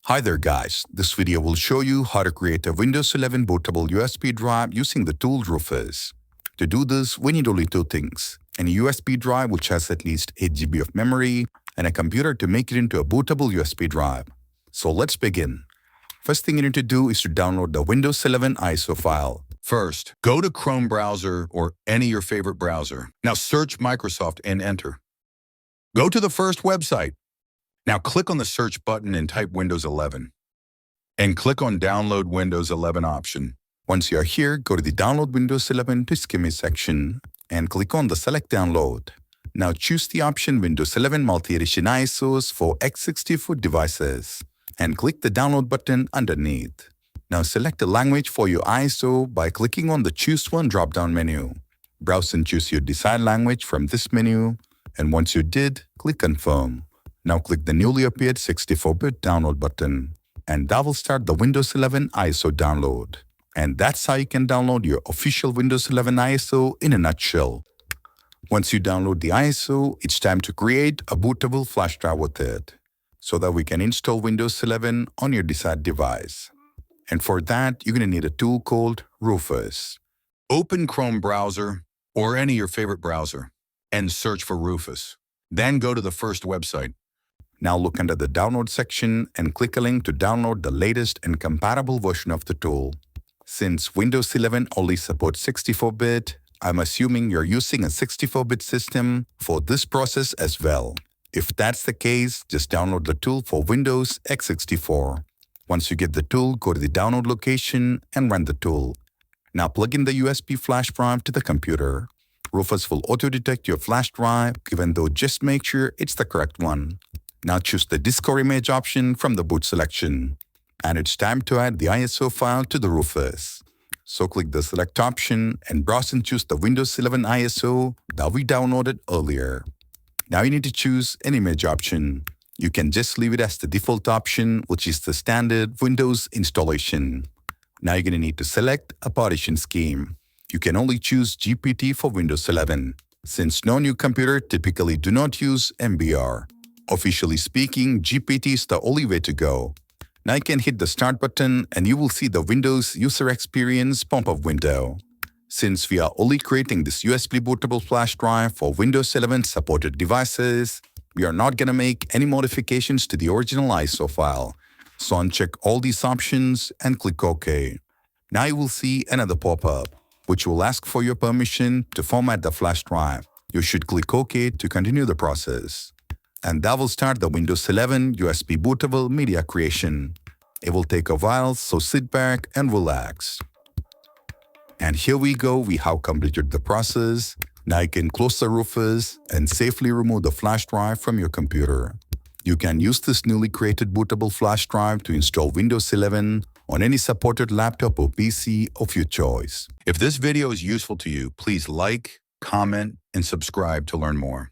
Hi there guys, this video will show you how to create a Windows 11 bootable USB drive using the tool Rufus. To do this, we need only two things: a USB drive which has at least 8 GB of memory and a computer to make it into a bootable USB drive. So let's begin. First thing you need to do is to download the Windows 11 ISO file. First, go to Chrome browser or any of your favorite browser. Now search Microsoft and enter. Go to the first website. Now click on the search button and type Windows 11. And click on Download Windows 11 option. Once you are here, go to the Download Windows 11 to Scheme section and click on the Select Download. Now choose the option Windows 11 Multi-Edition ISOs for x64 devices and click the Download button underneath. Now select a language for your ISO by clicking on the Choose One drop-down menu. Browse and choose your desired language from this menu, and once you did, click Confirm. Now click the newly appeared 64-bit download button, and that will start the Windows 11 ISO download. And that's how you can download your official Windows 11 ISO in a nutshell. Once you download the ISO, it's time to create a bootable flash drive with it, so that we can install Windows 11 on your desired device. And for that, you're going to need a tool called Rufus. Open Chrome browser or any of your favorite browser and search for Rufus. Then go to the first website. Now look under the download section and click a link to download the latest and compatible version of the tool. Since Windows 11 only supports 64-bit, I'm assuming you're using a 64-bit system for this process as well. If that's the case, just download the tool for Windows x64. Once you get the tool, go to the download location and run the tool. Now plug in the USB flash drive to the computer. Rufus will auto-detect your flash drive, even though just make sure it's the correct one. Now choose the disk or image option from the boot selection. And it's time to add the ISO file to the Rufus. So click the select option and browse and choose the Windows 11 ISO that we downloaded earlier. Now you need to choose an image option. You can just leave it as the default option, which is the standard Windows installation. Now you're going to need to select a partition scheme. You can only choose GPT for Windows 11, since no new computer typically do not use MBR. Officially speaking, GPT is the only way to go. Now you can hit the Start button and you will see the Windows User Experience pop-up window. Since we are only creating this USB bootable flash drive for Windows 11 supported devices, we are not going to make any modifications to the original ISO file. So uncheck all these options and click OK. Now you will see another pop-up, which will ask for your permission to format the flash drive. You should click OK to continue the process. And that will start the Windows 11 USB bootable media creation. It will take a while, so sit back and relax. And here we go, we have completed the process. Now you can close the Rufus and safely remove the flash drive from your computer. You can use this newly created bootable flash drive to install Windows 11 on any supported laptop or PC of your choice. If this video is useful to you, please like, comment, and subscribe to learn more.